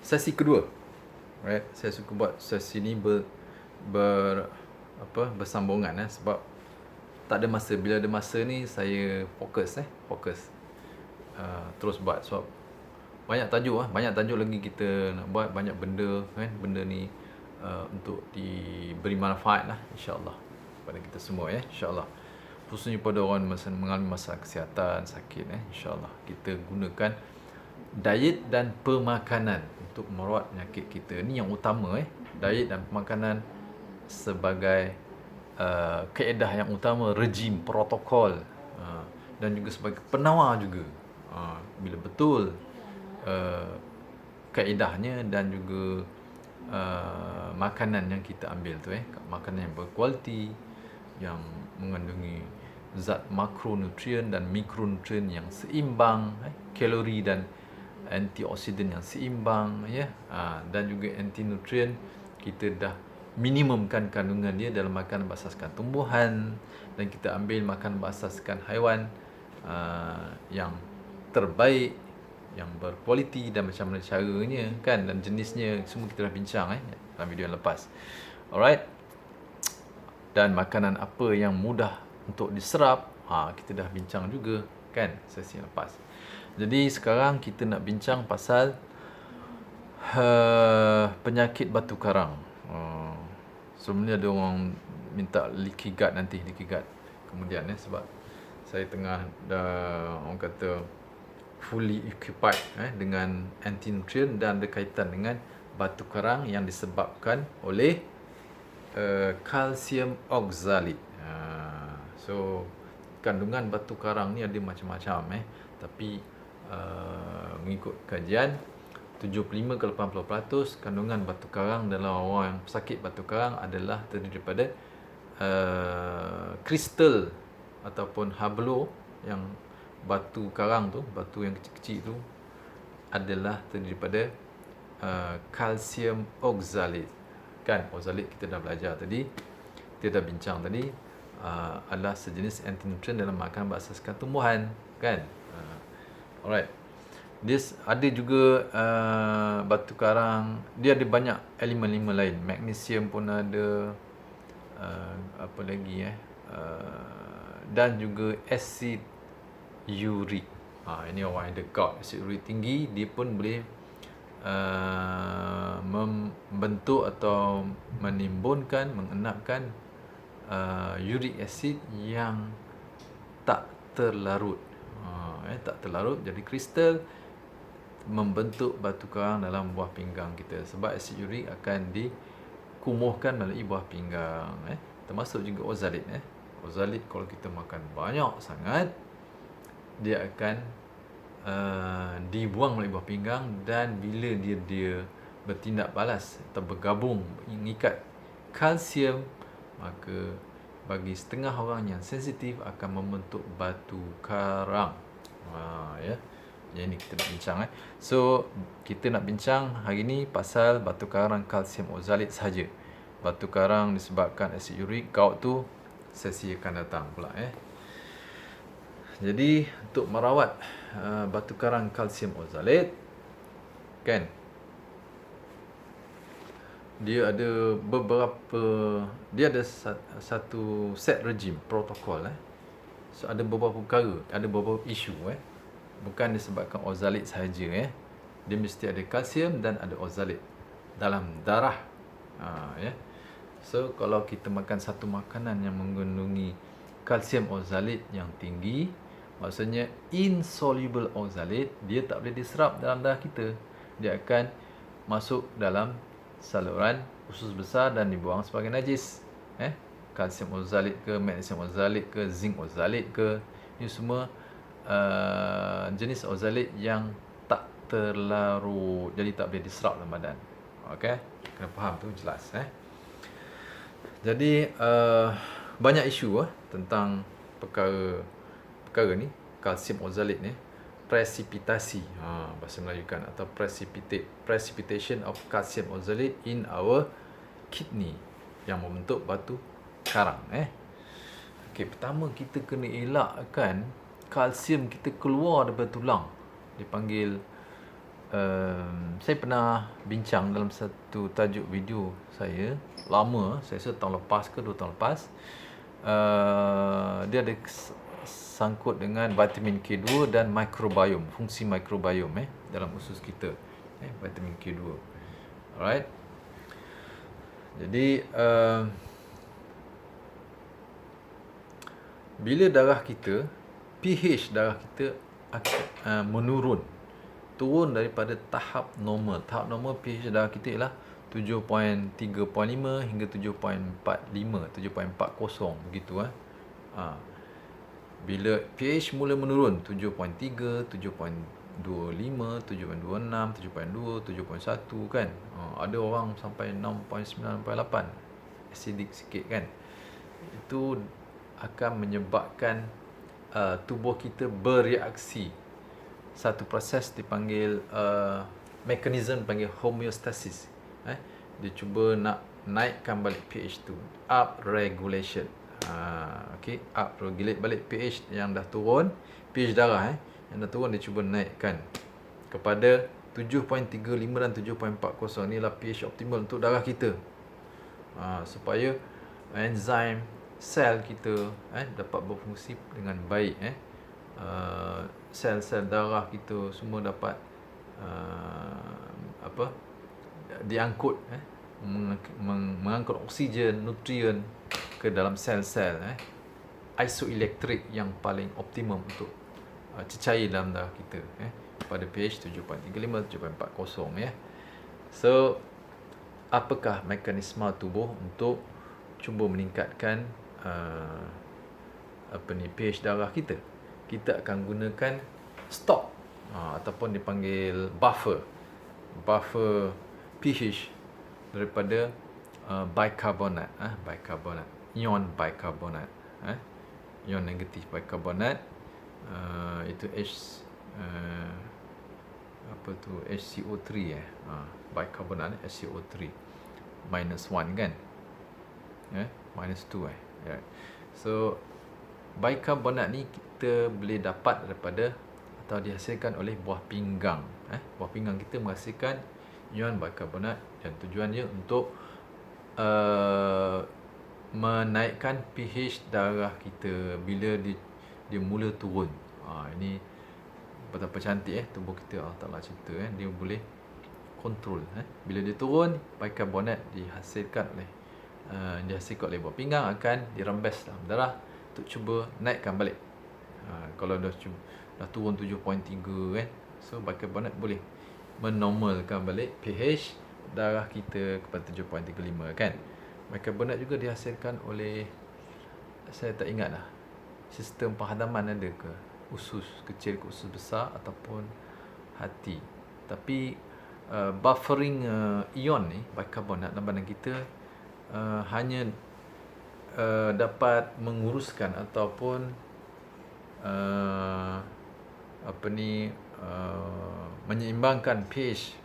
sesi kedua. Right? Saya suka buat sesi ni bersambungan sebab tak ada masa. Bila ada masa ni saya fokus terus buat sebab banyak tajuk lagi kita nak buat, banyak benda kan. Benda ni untuk diberi manfaat lah insya-Allah pada kita semua insya-Allah. Khususnya pada orang mengalami masalah kesihatan, sakit insya-Allah. Kita gunakan diet dan pemakanan untuk merawat penyakit kita. Ni yang utama Diet dan pemakanan sebagai kaedah yang utama, rejim, protokol dan juga sebagai penawar juga. Bila betul kaedahnya dan juga makanan yang kita ambil tu makanan yang berkualiti, yang mengandungi zat makronutrien dan mikronutrien yang seimbang, kalori dan antioksidan yang seimbang dan juga antinutrien kita dah minimumkan kandungan dia dalam makanan berasaskan tumbuhan, dan kita ambil makanan berasaskan haiwan yang terbaik, yang berkualiti, dan macam mana caranya kan, dan jenisnya semua kita dah bincang dalam video yang lepas. Alright. Dan makanan apa yang mudah untuk diserap, kita dah bincang juga kan sesi yang lepas. Jadi sekarang kita nak bincang pasal penyakit batu karang. Sebelumnya ada orang minta leaky gut kemudian sebab saya tengah dah orang kata fully occupied dengan anti-nutrient dan ada kaitan dengan batu karang yang disebabkan oleh kalsium oksalit. So kandungan batu karang ni ada macam-macam tapi mengikut kajian 75 ke 80% kandungan batu karang dalam orang yang sakit batu karang adalah terdiri daripada kristal ataupun hablo, yang batu karang tu, batu yang kecil-kecil tu adalah terdiri daripada kalsium oksalit. Kan, oksalit kita dah belajar tadi, kita dah bincang tadi, adalah sejenis antinutrien dalam makanan berasaskan tumbuhan kan. Alright. Dia ada juga batu karang, dia ada banyak elemen-elemen lain. Magnesium pun ada, apa lagi dan juga asid urik. Ini orang ada gout, asid urik tinggi, dia pun boleh membentuk atau menimbulkan, mengenapkan uric acid yang tak terlarut. Tak terlarut jadi kristal, membentuk batu karang dalam buah pinggang kita. Sebab asid urik akan dikumuhkan melalui buah pinggang, termasuk juga oksalit. Oksalit kalau kita makan banyak sangat, dia akan dibuang melalui buah pinggang, dan bila dia bertindak balas atau bergabung, mengikat kalsium, maka bagi setengah orang yang sensitif akan membentuk batu karang. Yang ini kita nak bincang So kita nak bincang hari ni pasal batu karang kalsium oksalit saja. Batu karang disebabkan asid urik, gout tu sesi akan datang pula Jadi untuk merawat batu karang kalsium oksalit kan, dia ada satu set rejim, protokol So ada beberapa perkara, ada beberapa isu bukan disebabkan oksalit sahaja dia mesti ada kalsium dan ada oksalit dalam darah So kalau kita makan satu makanan yang mengandungi kalsium oksalit yang tinggi, maksudnya insoluble oksalit, dia tak boleh diserap dalam darah kita. Dia akan masuk dalam saluran usus besar dan dibuang sebagai najis. Kalsium oksalit ke, magnesium oksalit ke, zinc oksalit ke, ini semua jenis oksalit yang tak terlarut, jadi tak boleh diserap dalam badan. Okey, kena faham tu, jelas Jadi banyak isu tentang perkara ni, kalsium oksalit ni, precipitasi bahasa Melayu kan, atau precipitation of calcium oxalate in our kidney yang membentuk batu karang pertama kita kena elakkan kalsium kita keluar daripada tulang, dipanggil saya pernah bincang dalam satu tajuk video saya lama, saya rasa tahun lepas ke 2 tahun lepas. Dia ada sangkut dengan vitamin K2 dan microbiome, fungsi microbiome dalam usus kita, vitamin K2. Alright. Jadi bila darah kita, pH darah kita akan menurun, turun daripada tahap normal. Tahap normal pH darah kita ialah 7.35 hingga 7.45, 7.40 begitu Bila pH mula menurun 7.3, 7.25, 7.26, 7.2, 7.1 kan. Ada orang sampai 6.9, 6.8. Acidic sikit kan. Itu akan menyebabkan tubuh kita bereaksi. Satu proses dipanggil mekanisme dipanggil homeostasis. Dia cuba nak naikkan balik pH tu, up regulation. Okey, up regulate balik pH yang dah turun, pH darah yang dah turun dia cuba naikkan kepada 7.35 dan 7.40. Inilah pH optimal untuk darah kita. Supaya enzim sel kita dapat berfungsi dengan baik. Sel-sel darah kita semua dapat diangkut, mengangkut oksigen, nutrien ke dalam sel-sel, isoelektrik yang paling optimum untuk cecair dalam darah kita pada pH 7.35, 7.40 So apakah mekanisme tubuh untuk cuba meningkatkan pH darah kita? Kita akan gunakan stok ataupun dipanggil buffer pH daripada bicarbonate, ion bicarbonate, ion negatif bicarbonate, itu HCO3 bicarbonate HCO3 -1 kan, -2 So bicarbonate ni kita boleh dapat daripada atau dihasilkan oleh buah pinggang. Buah pinggang kita menghasilkan ion bicarbonate dan tujuannya untuk menaikkan pH darah kita bila dia mula turun. Ini betapa cantik tubuh kita, Allah Taala cipta dia boleh kontrol. Bila dia turun, bicarbonate dihasilkan oleh buah pinggang akan dirembes dalam darah untuk cuba naikkan balik. Kalau dah turun 7.3 so bicarbonate boleh menormalkan balik pH darah kita kepada 7.35 kan. Bicarbonate juga dihasilkan oleh, saya tak ingat dah, sistem penghadaman ada ke, usus kecil ke usus besar ataupun hati. Tapi buffering ion ni, bicarbonate dalam badan kita hanya dapat menguruskan ataupun menyeimbangkan pH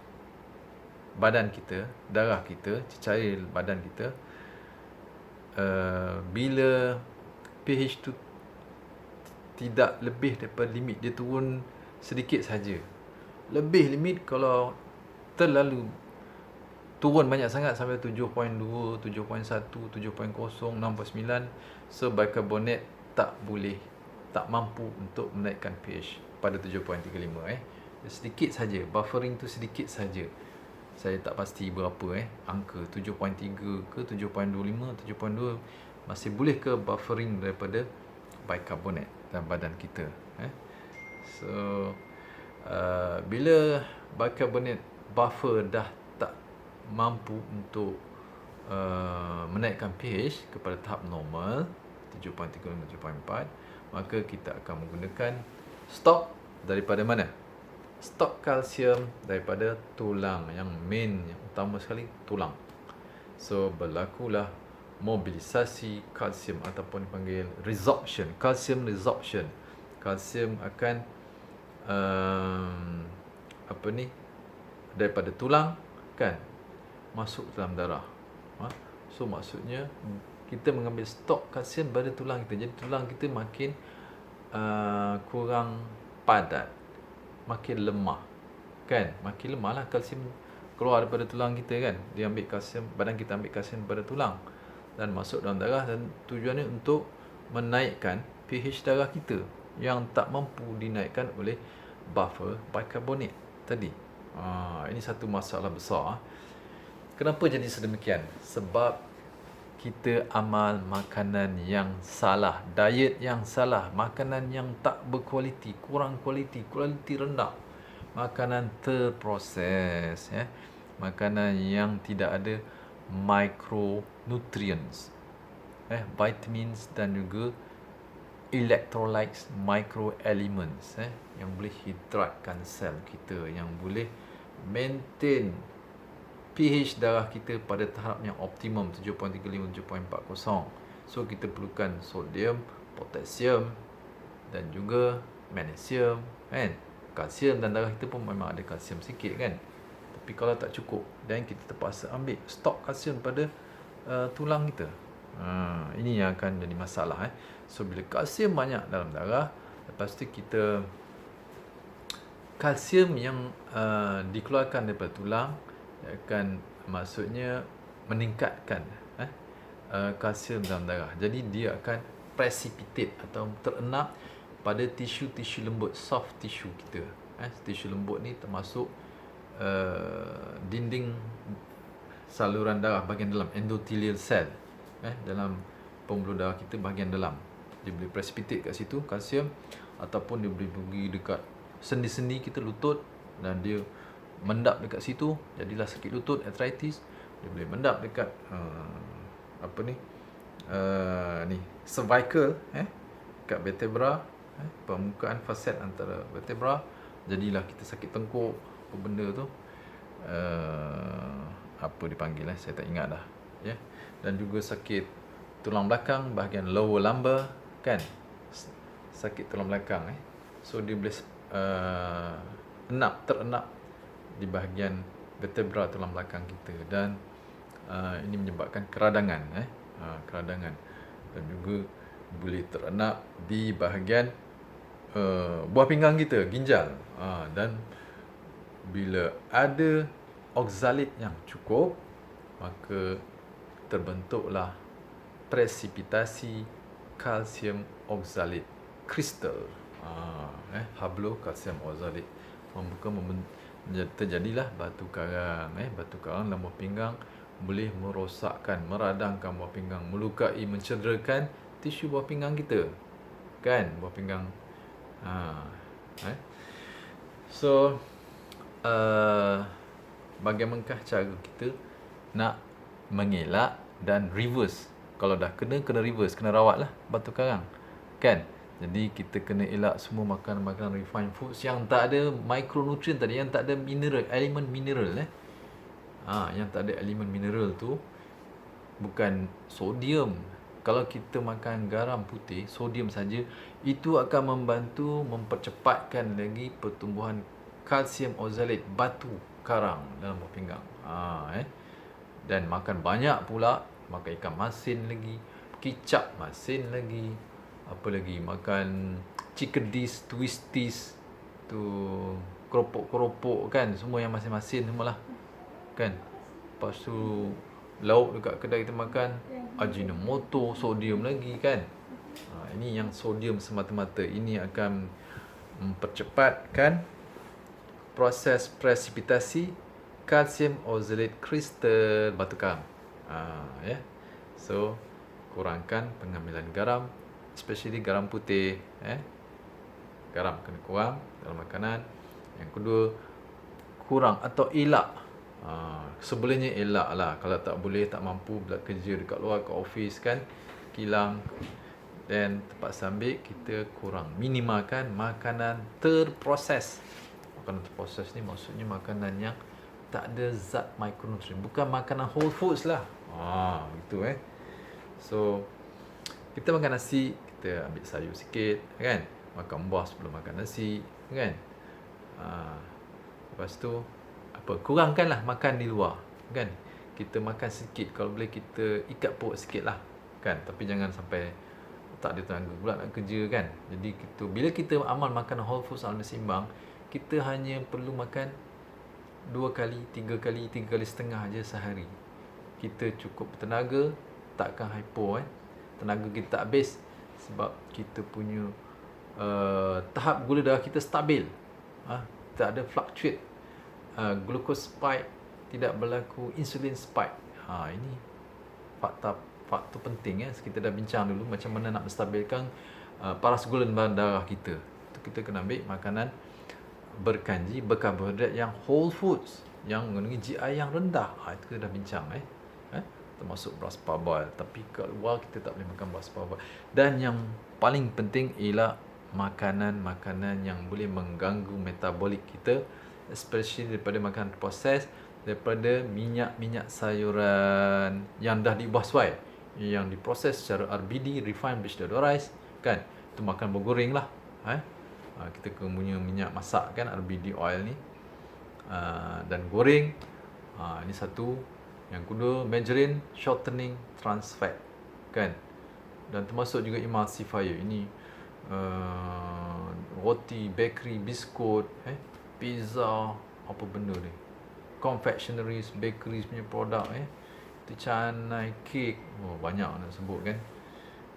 badan kita, darah kita, cecair badan kita bila pH tu tidak lebih daripada limit. Dia turun sedikit saja. Lebih limit kalau terlalu turun banyak sangat sampai 7.2, 7.1, 7.0, 6.9, so bicarbonate tak mampu untuk menaikkan pH pada 7.35. Sedikit saja, buffering tu sedikit saja. Saya tak pasti berapa angka 7.3 ke 7.25, 7.2 masih boleh ke buffering daripada bicarbonate dalam badan kita. So bila bicarbonate buffer dah tak mampu untuk menaikkan pH kepada tahap normal 7.3, 7.4, maka kita akan menggunakan stok daripada mana? Stok kalsium daripada tulang, yang main, yang utama sekali tulang. So berlakulah mobilisasi kalsium ataupun dipanggil resorption, calcium resorption. Kalsium akan daripada tulang kan masuk dalam darah. So maksudnya kita mengambil stok kalsium pada tulang kita. Jadi tulang kita makin kurang padat, makin lemah. kan, makin lemah lah kalsium keluar daripada tulang kita kan. Dia ambil kalsium, badan kita ambil kalsium daripada tulang dan masuk dalam darah, dan tujuannya untuk menaikkan pH darah kita yang tak mampu dinaikkan oleh buffer bicarbonate tadi. Ini satu masalah besar. Kenapa jadi sedemikian? Sebab kita amal makanan yang salah, diet yang salah, makanan yang tak berkualiti, kurang kualiti rendah, makanan terproses, makanan yang tidak ada micronutrients, vitamins dan juga electrolytes, microelements, yang boleh hidratkan sel kita, yang boleh maintain pH darah kita pada tahap yang optimum 7.35 7.40. So kita perlukan sodium, potasium dan juga magnesium kan. Kalsium dan darah kita pun memang ada kalsium sikit kan. Tapi kalau tak cukup, dan kita terpaksa ambil stok kalsium pada tulang kita. Ini yang akan jadi masalah. So bila kalsium banyak dalam darah, lepas tu kita kalsium yang dikeluarkan daripada tulang akan maksudnya meningkatkan kalsium dalam darah. Jadi dia akan precipitate atau terenap pada tisu-tisu lembut, soft tissue kita. Tisu lembut ni termasuk dinding saluran darah bahagian dalam, endothelial cell, dalam pembuluh darah kita bahagian dalam. Dia boleh precipitate kat situ kalsium, ataupun dia boleh pergi dekat sendi-sendi kita, lutut, dan dia mendap dekat situ, jadilah sakit lutut, arthritis. Dia boleh mendap dekat cervical, dekat vertebra, permukaan faset antara vertebra, jadilah kita sakit tengkuk, apa benda tu, apa dipanggil, saya tak ingat dah, dan juga sakit tulang belakang bahagian lower lumbar kan, sakit tulang belakang. So dia boleh terenap di bahagian vertebra tulang belakang kita, dan ini menyebabkan keradangan, keradangan, dan juga boleh terenap di bahagian buah pinggang kita, ginjal, dan bila ada oksalit yang cukup, maka terbentuklah presipitasi kalsium oksalit kristal, hablo-kalsium oksalit, terjadilah batu karang. Batu karang dalam buah pinggang boleh merosakkan, meradangkan buah pinggang, melukai, mencederakan tisu buah pinggang kita kan, buah pinggang. So bagaimanakah cara kita nak mengelak dan reverse? Kalau dah kena reverse, kena rawat lah batu karang kan. Jadi kita kena elak semua makanan refined foods yang tak ada micronutrient tadi, yang tak ada mineral, elemen mineral. Yang tak ada elemen mineral tu bukan sodium. Kalau kita makan garam putih, sodium saja, itu akan membantu mempercepatkan lagi pertumbuhan kalsium oksalit, batu karang dalam buah pinggang. Dan makan banyak pula, makan ikan masin lagi, kicap masin lagi, apa lagi, makan chicken dish, twisties tu, keropok-keropok kan, semua yang masin-masin semualah kan. Lepas tu lauk dekat kedai kita makan, ajinomoto, sodium lagi kan. Ini yang sodium semata-mata, ini akan mempercepatkan proses presipitasi kalsium oksalit kristal batu karang. So kurangkan pengambilan garam, especially garam putih. Garam kena kurang dalam makanan. Yang kedua, kurang atau elak. Sebelumnya elak lah. Kalau tak boleh, tak mampu kerja dekat luar, kat office kan, kilang, dan terpaksa ambil, kita kurang, minimalkan makanan terproses. Makanan terproses ni maksudnya makanan yang tak ada zat mikronutrien, bukan makanan whole foods lah. Gitu So kita makan nasi, kita ambil sayur sikit kan, makan buah sebelum makan nasi kan. Lepas tu kurangkanlah makan di luar kan. Kita makan sikit, kalau boleh kita ikat perut sikit lah kan, tapi jangan sampai tak ada tenaga pula nak kerja kan. Jadi bila kita amal makan whole foods alam seimbang, kita hanya perlu makan 2 kali, 3 kali, 3 kali setengah aja sehari. Kita cukup tenaga, takkan hypo tenaga kita tak habis sebab kita punya tahap gula darah kita stabil. Tak ada fluctuate. Glucose spike, tidak berlaku insulin spike. Ini faktor penting kita dah bincang dulu macam mana nak menstabilkan paras gula dalam darah kita. Kita kena ambil makanan berkanji, berkarbohidrat yang whole foods, yang mengandungi GI yang rendah. Itu kita dah bincang termasuk beras parboil. Tapi kat luar kita tak boleh makan beras parboil. Dan yang paling penting ialah makanan-makanan yang boleh mengganggu metabolik kita, especially daripada makanan proses, daripada minyak-minyak sayuran yang dah diubah suai, yang diproses secara RBD, refined vegetable rice, kan? Itu makan bergoreng lah. Kita punya minyak masak kan, RBD oil ni, dan goreng. Ini satu. Yang kedua, margarine, shortening, trans fat, kan? Dan termasuk juga emulsifier. Ini roti, bakery, biskut, pizza, apa benda ni, confectionaries, bakeries punya produk, itu canai, kek, banyak nak sebut kan,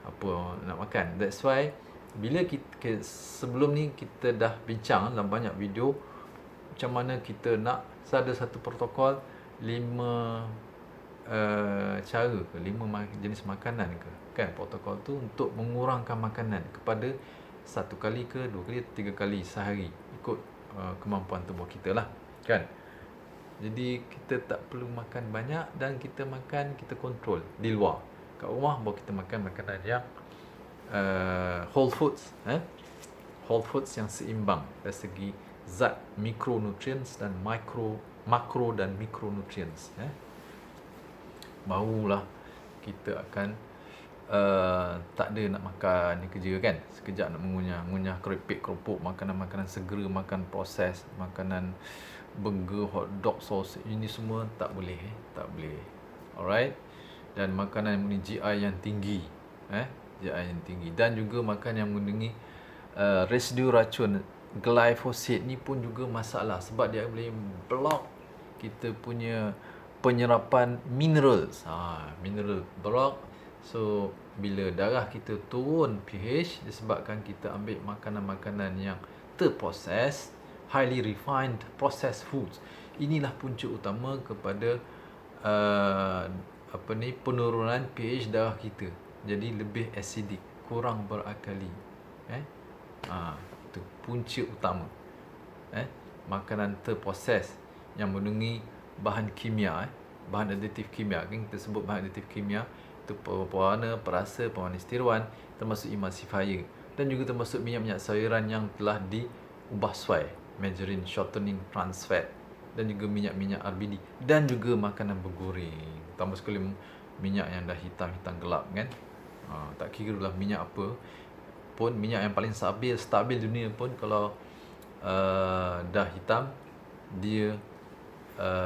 apa nak makan. That's why bila kita sebelum ni kita dah bincang dalam banyak video macam mana kita nak ada satu protokol 5 cara ke, 5 jenis makanan ke, kan? Protokol tu untuk mengurangkan makanan kepada 1 kali ke 2 kali, 3 kali sehari, ikut kemampuan tubuh kita lah, kan? Jadi kita tak perlu makan banyak, dan kita makan, kita kontrol di luar. Kat rumah baru kita makan makanan yang whole foods, whole foods yang seimbang dari segi zat micronutrients dan makro dan micronutrients, barulah kita akan tak ada nak makan ni kerja kan, sekejap nak mengunyah keripik, keropok, makanan-makanan segera, makan proses, makanan burger, hot dog, sausage, ini semua tak boleh, tak boleh. Alright. Dan makanan yang mengandungi GI yang tinggi, GI yang tinggi, dan juga makan yang mengandungi residu racun glyphosate ni pun juga masalah, sebab dia boleh block kita punya penyerapan minerals. Mineral block. So bila darah kita turun pH disebabkan kita ambil makanan-makanan yang terproses, highly refined processed foods. Inilah punca utama kepada penurunan pH darah kita. Jadi lebih acidic, kurang berakali. Itu punca utama. Makanan terproses yang mengandungi bahan kimia, bahan aditif kimia, kan kita sebut bahan aditif kimia itu pewarna, perasa, pewarna steroid, termasuk emulsifier, dan juga termasuk minyak-minyak sayuran yang telah diubah suai, margarine, shortening, trans fat, dan juga minyak-minyak RBD, dan juga makanan bergoreng, tambah sekali minyak yang dah hitam-hitam gelap kan. Tak kira lah minyak apa pun, minyak yang paling stabil dunia pun kalau dah hitam, dia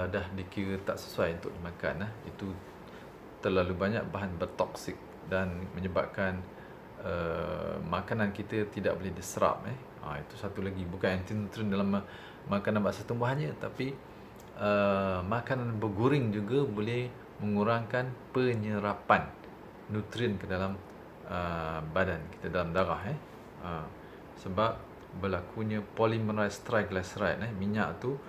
dah dikira tak sesuai untuk dimakan. Itu terlalu banyak bahan bertoksik dan menyebabkan makanan kita tidak boleh diserap. Itu satu lagi, bukan anti-nutrien dalam makanan baksa tumbuhannya, tapi makanan bergoreng juga boleh mengurangkan penyerapan nutrien ke dalam badan kita, dalam darah. Sebab berlakunya polymerized triglyceride, minyak tu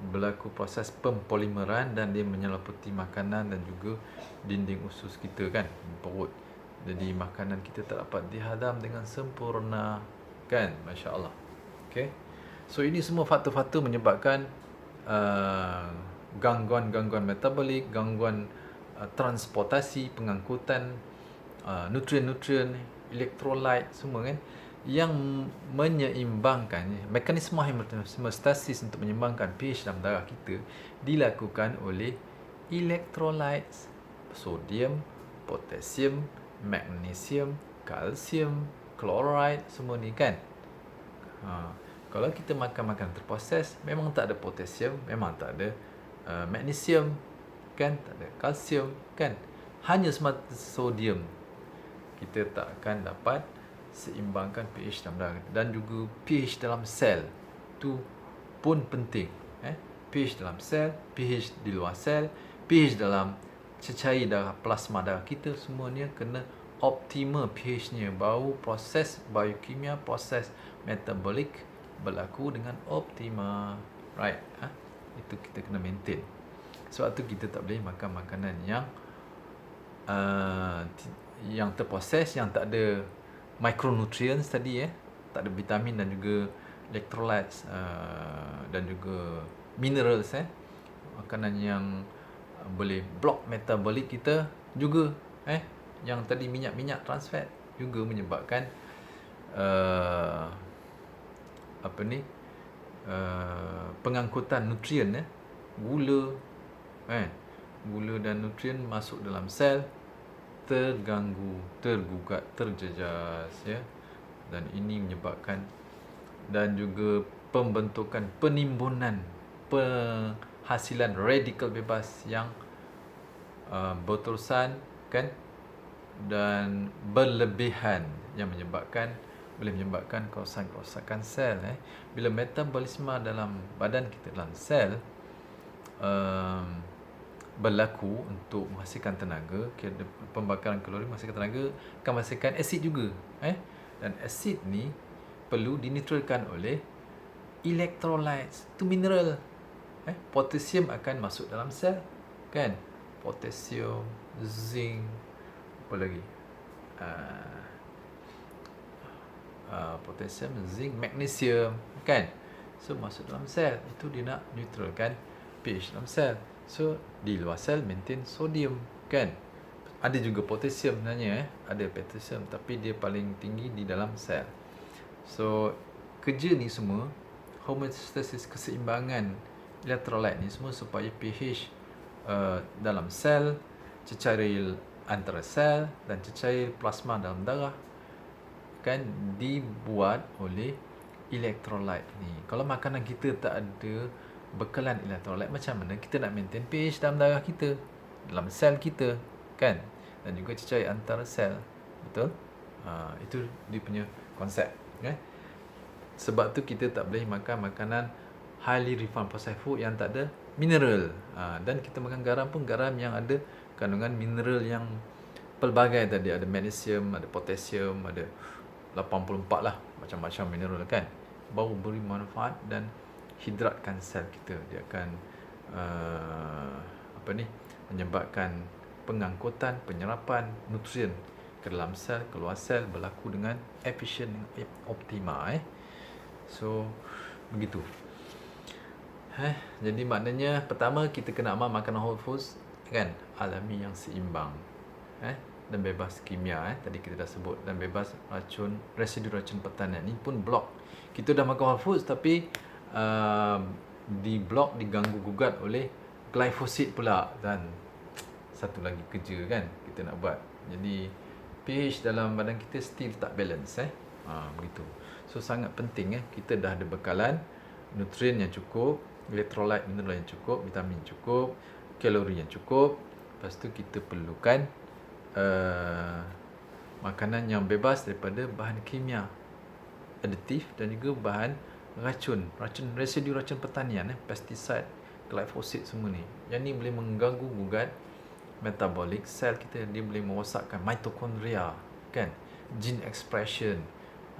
berlaku proses pempolimeran dan dia menyeliputi makanan dan juga dinding usus kita kan, perut. Jadi makanan kita tak dapat dihadam dengan sempurna kan, Masya Allah. Okay. So ini semua faktor-faktor menyebabkan gangguan-gangguan metabolik, gangguan transportasi, pengangkutan nutrien-nutrien, elektrolit semua kan, yang menyeimbangkan mekanisme homeostasis untuk menyeimbangkan pH dalam darah kita dilakukan oleh electrolytes, sodium, potasium, magnesium, kalsium, chloride, semua ni kan. Kalau kita makan makanan terproses, memang tak ada potasium, memang tak ada magnesium kan, tak ada kalsium kan, hanya semata sodium, kita tak akan dapat seimbangkan pH dalam darah. Dan juga pH dalam sel tu pun penting. pH dalam sel, pH di luar sel, pH dalam cecair darah, plasma darah kita, semuanya kena optimal pH-nya, baru proses biokimia, proses metabolik berlaku dengan optimal. Right? Itu kita kena maintain. Sebab tu kita tak boleh makan makanan yang terproses, yang tak ada micronutrients tadi, tak ada vitamin dan juga electrolytes dan juga minerals, makanan yang boleh block metabolik kita juga, yang tadi minyak trans fat juga menyebabkan pengangkutan nutrien, gula dan nutrien masuk dalam sel terganggu, tergugat, terjejas, dan ini menyebabkan dan juga pembentukan, penimbunan penghasilan radikal bebas yang berterusan, kan, dan berlebihan yang boleh menyebabkan kerosakan sel. Bila metabolisme dalam badan kita, dalam sel, berlaku untuk menghasilkan tenaga, pembakaran kalori menghasilkan tenaga, akan menghasilkan asid juga, dan asid ni perlu dinetralkan oleh electrolytes, tu mineral. Potasium akan masuk dalam sel, kan, potasium, zinc, apa lagi, potasium, zinc, magnesium, kan, so masuk dalam sel. Itu dia nak neutralkan pH dalam sel. So di luar sel maintain sodium, kan. Ada juga potasium sebenarnya, ada potasium, tapi dia paling tinggi di dalam sel. So kerja ni semua, homeostasis, keseimbangan electrolyte ni semua supaya pH dalam sel, cecair antara sel dan cecair plasma dalam darah, kan, dibuat oleh electrolyte ni. Kalau makanan kita tak ada bekalan electrolyte, macam mana kita nak maintain pH dalam darah kita, dalam sel kita, kan, dan juga cecair antara sel. Betul? Itu dia punya konsep, kan. Sebab tu kita tak boleh makan makanan highly refined processed food yang tak ada mineral. Dan kita makan garam pun garam yang ada kandungan mineral yang pelbagai tadi. Ada magnesium, ada potasium, ada 84 lah, macam-macam mineral, kan. Baru beri manfaat dan hidratkan sel kita. Dia akan menyebabkan pengangkutan, penyerapan nutrien ke dalam sel, keluar sel berlaku dengan efisien, optimal. So begitu. Jadi maknanya pertama kita kena amal makanan whole foods, kan, alami yang seimbang, dan bebas kimia, tadi kita dah sebut, dan bebas racun, residu racun pertanian. Ini pun blok. Kita dah makan whole foods tapi di blok, diganggu gugat oleh glyphosate pula, dan satu lagi kerja, kan, kita nak buat. Jadi pH dalam badan kita still tak balance, begitu. So sangat penting, kita dah ada bekalan nutrien yang cukup, electrolyte, mineral yang cukup, vitamin cukup, kalori yang cukup. Lepas tu kita perlukan makanan yang bebas daripada bahan kimia, aditif, dan juga bahan racun, residu racun pertanian, pesticide, glyphosate, semua ni. Yang ni boleh mengganggu gugat metabolik sel kita. Dia boleh merosakkan mitokondria, kan, gene expression,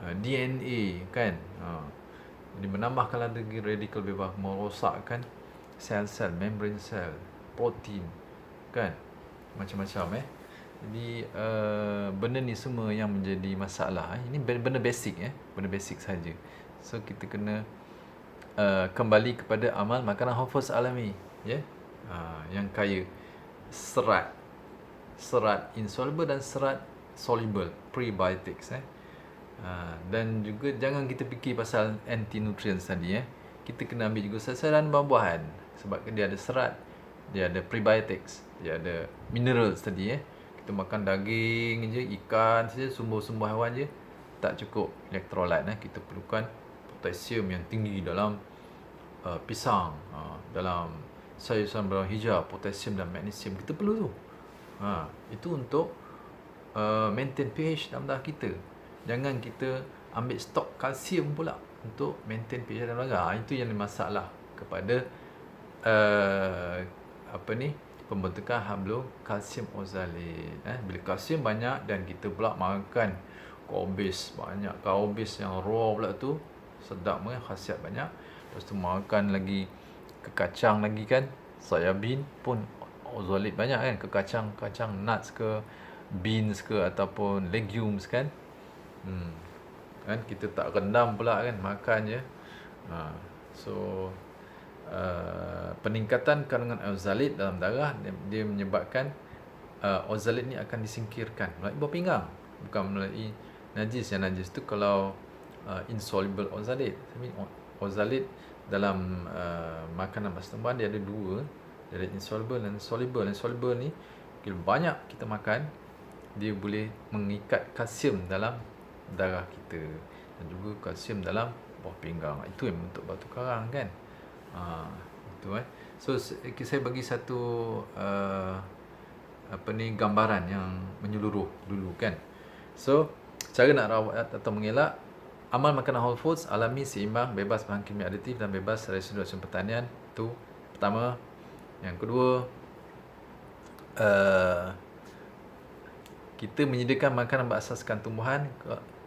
DNA, kan. Jadi menambahkan lagi radikal bebas, merosakkan sel-sel, membrane sel, protein, kan, macam-macam. Jadi benda ni semua yang menjadi masalah. Ini benda basic, benda basic saja. So kita kena kembali kepada amal makanan whole foods alami, yang kaya serat insoluble dan serat soluble, prebiotics, dan juga jangan kita fikir pasal anti nutrients tadi, kita kena ambil juga sayuran, buah-buahan, sebab dia ada serat, dia ada prebiotics, dia ada minerals tadi. Kita makan daging je, ikan saja, sumber-sumber haiwan je, tak cukup electrolyte. Kita perlukan potasium yang tinggi dalam pisang, dalam sayuran berwarna hijau, potasium dan magnesium kita perlu tu. Itu untuk maintain pH dalam darah kita. Jangan kita ambil stok kalsium pula untuk maintain pH dalam darah. Itu yang masalah kepada pembentukan hablum kalsium oksalit. Bila kalsium banyak dan kita pula makan kaubis banyak, kaubis yang raw pula tu sedap khasiat banyak. Lepas tu makan lagi kekacang lagi kan, soya bean pun oksalit banyak kan, kekacang nuts ke, beans ke ataupun legumes kan. Kan kita tak rendam pula kan, makan je. So peningkatan kandungan oksalit dalam darah dia menyebabkan oksalit ni akan disingkirkan melalui buah pinggang, bukan melalui najis. Yang najis tu kalau insoluble oksalit. Oksalit dalam makanan persembahan dia ada dua, dia ada insoluble dan soluble. Dan soluble ni bila banyak kita makan, dia boleh mengikat kalsium dalam darah kita dan juga kalsium dalam buah pinggang. Itu yang bentuk batu karang kan. Itu So saya bagi satu gambaran yang menyeluruh dulu kan. So cara nak rawat atau mengelak amal makanan whole foods, alami, seimbang, bebas bahan kimia aditif dan bebas residu racun pertanian. Itu pertama. Yang kedua, kita menyediakan makanan berasaskan tumbuhan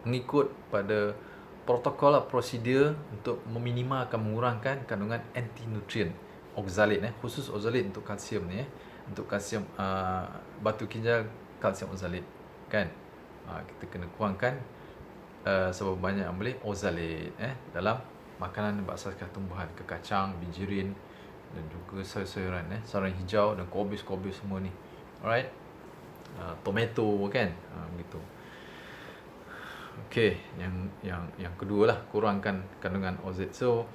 mengikut pada protokol prosedur untuk meminimalkan, mengurangkan kandungan anti-nutrien oksalit, khusus oksalit untuk kalsium ni, untuk kalsium batu ginjal, kalsium oksalit kan. Kita kena kurangkan seberapa banyak yang boleh oksalit dalam makanan berasaskan tumbuhan, kekacang, bijirin dan juga sayur-sayuran, sayuran hijau dan kobis semua ni. Alright. Tomato kan, begitu. Okey, yang kedua lah, kurangkan kandungan oksalit. So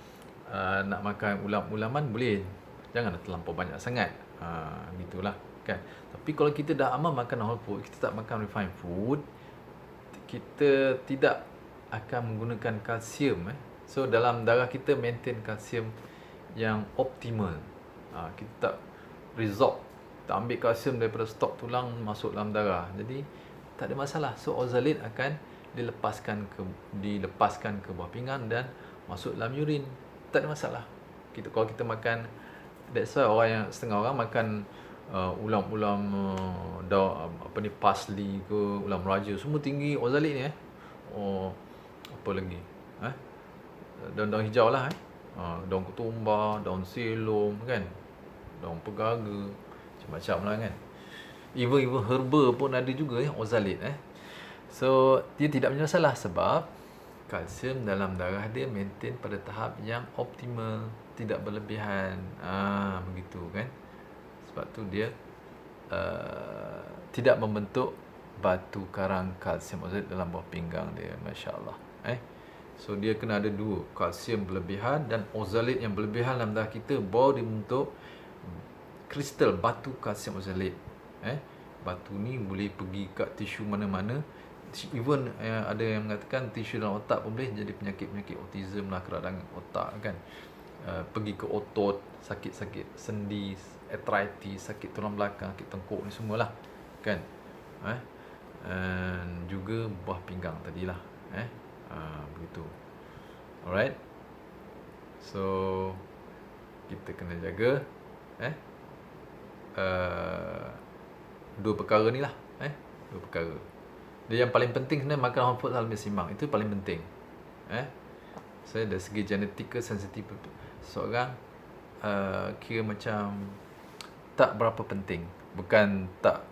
nak makan ulam-ulaman boleh, jangan terlampau banyak sangat. Gitulah kan. Tapi kalau kita dah amal makan whole food, kita tak makan refined food, kita tidak akan menggunakan kalsium. So dalam darah kita maintain kalsium yang optimal. Kita tak resort, tak ambil kalsium daripada stok tulang masuk dalam darah. Jadi tak ada masalah. So oksalit akan dilepaskan ke buah pinggang dan masuk dalam urin. Tak ada masalah. Kalau kita makan, that's why setengah orang makan ulam-ulam parsley ke, ulam raja, semua tinggi oksalit ni. Apa lagi? Daun-daun hijau lah. Daun ketumbar, daun selom kan, daun pegaga, macam-macam lah kan. Even herba pun ada juga oksalit. So dia tidak punya masalah sebab kalsium dalam darah dia maintain pada tahap yang optimal, tidak berlebihan. Begitu kan. Sebab tu dia tidak membentuk batu karang kalsium oksalit dalam buah pinggang dia. Masya-Allah. So dia kena ada dua, kalsium berlebihan dan oksalit yang berlebihan dalam darah kita, baru dia membentuk kristal batu kalsium oksalit. Batu ni boleh pergi kat tisu mana-mana. Even ada yang mengatakan tisu dalam otak pun boleh jadi penyakit-penyakit autism lah, keradangan otak kan. Pergi ke otot, sakit-sakit sendi, arthritis, sakit tulang belakang, sakit tengkuk ni semualah kan. Dan juga buah pinggang tadilah. Begitu. Alright. So kita kena jaga dua perkara ni lah. Dua perkara. Dia yang paling penting sebenarnya makan whole food alami seimbang. Itu paling penting. Saya dari segi genetik ke sensitif seorang kira macam tak berapa penting. Bukan tak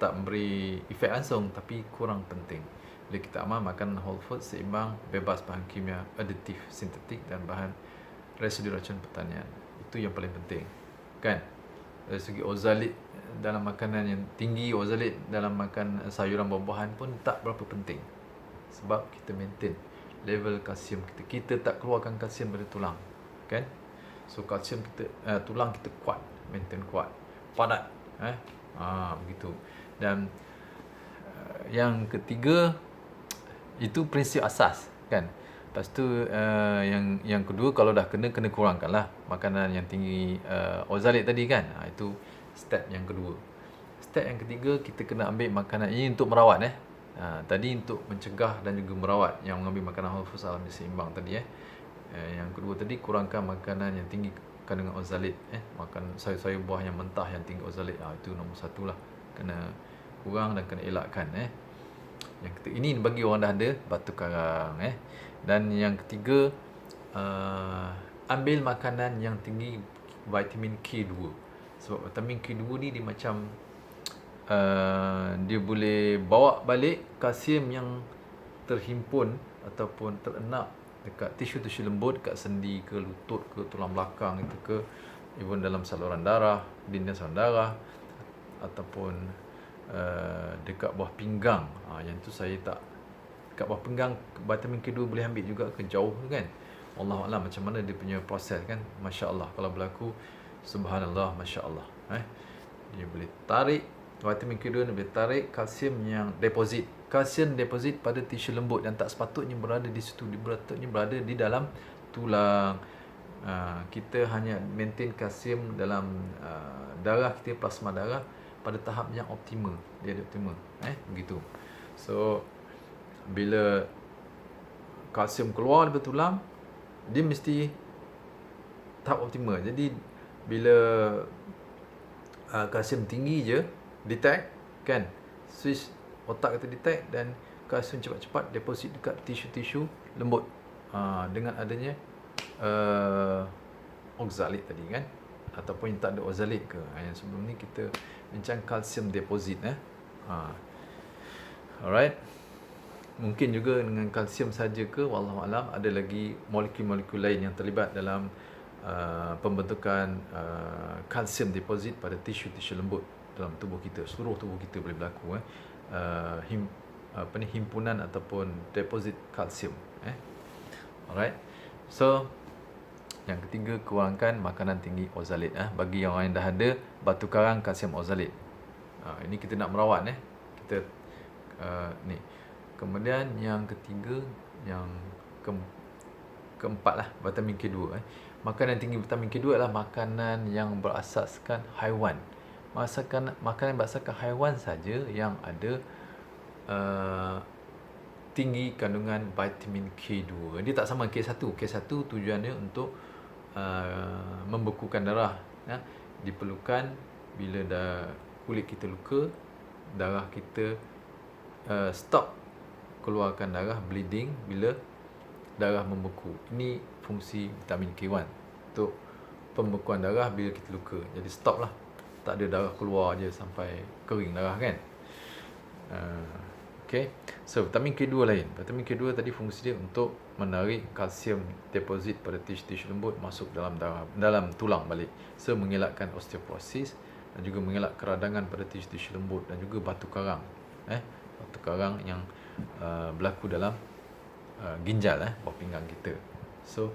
memberi efek langsung, tapi kurang penting. Bila kita amal makan whole food seimbang, bebas bahan kimia aditif, sintetik dan bahan residu racun pertanian. Itu yang paling penting. Kan? Dari segi oksalit dalam makanan yang tinggi, oksalit dalam makan sayuran buah-buahan pun tak berapa penting. Sebab kita maintain level kalsium kita. Kita tak keluarkan kalsium dari tulang. Kan? So kalsium kita, tulang kita kuat, maintain kuat, padat. Begitu. Dan yang ketiga, itu prinsip asas kan. Lepas tu yang kedua, kalau dah kena kurangkanlah makanan yang tinggi oksalit tadi kan. Itu step yang kedua. Step yang ketiga, kita kena ambil makanan ini untuk merawat. Tadi untuk mencegah dan juga merawat, yang mengambil makanan whole foods alami seimbang tadi. Yang kedua tadi, kurangkan makanan yang tinggi makan dengan oxalate, makan sayur-sayur buah yang mentah yang tinggi oxalate, itu nombor satu lah, kena kurang dan kena elakkan. Yang ketiga, ini bagi orang dah ada batu karang. Dan yang ketiga, ambil makanan yang tinggi vitamin K2. Sebab vitamin K2 ni dia macam dia boleh bawa balik kalsium yang terhimpun ataupun terenak dekat tisu-tisu lembut, dekat sendi ke, lutut ke, tulang belakang itu ke, even dalam saluran darah, dinding saluran darah, ataupun dekat bawah pinggang. Yang tu saya tak, dekat bawah pinggang vitamin K2 boleh ambil juga ke jauh kan. Wallahualam macam mana dia punya proses kan. Masya Allah kalau berlaku, subhanallah, masya Allah. Dia boleh tarik vitamin K2 ni, boleh tarik kalsium yang deposit. Kalsium deposit pada tisu lembut yang tak sepatutnya berada di situ, sepatutnya berada di dalam tulang. Kita hanya maintain kalsium dalam darah kita, plasma darah pada tahap yang optimal. Dia ada optimal, begitu. So bila kalsium keluar daripada tulang, dia mesti tahap optimal. Jadi bila kalsium tinggi je detect kan, switch otak kita detect, dan kalsium cepat-cepat deposit dekat tisu-tisu lembut dengan adanya oxalate tadi kan, ataupun yang tak ada oxalate ke. Yang sebelum ni kita bincang kalsium deposit. Alright, mungkin juga dengan kalsium saja ke, wallahualam ada lagi molekul-molekul lain yang terlibat dalam pembentukan kalsium deposit pada tisu-tisu lembut dalam tubuh kita. Seluruh tubuh kita boleh berlaku himpunan ataupun deposit kalsium. Alright, so yang ketiga, kurangkan makanan tinggi oxalate. Bagi orang yang dah ada batu karang, kalsium oxalate, ini kita nak merawat kita ni. Kemudian yang ketiga, yang keempat lah, vitamin K2. Makanan tinggi vitamin K2 adalah makanan yang berasaskan haiwan. Makanan berasaskan haiwan saja yang ada tinggi kandungan vitamin K2. Dia tak sama K1. K1 tujuannya untuk membekukan darah. Diperlukan bila dah kulit kita luka, darah kita stop keluarkan darah, bleeding bila darah membeku. Ini fungsi vitamin K1 untuk pembekuan darah bila kita luka. Jadi stop lah, tak ada darah keluar je sampai kering darah kan. Okay, so vitamin K2 lain. Vitamin K2 tadi fungsi dia untuk menarik kalsium deposit pada tisu-tisu lembut masuk dalam darah, dalam tulang balik. So mengelakkan osteoporosis dan juga mengelak keradangan pada tisu-tisu lembut, dan juga batu karang. Batu karang yang berlaku dalam ginjal, bawah pinggang kita. So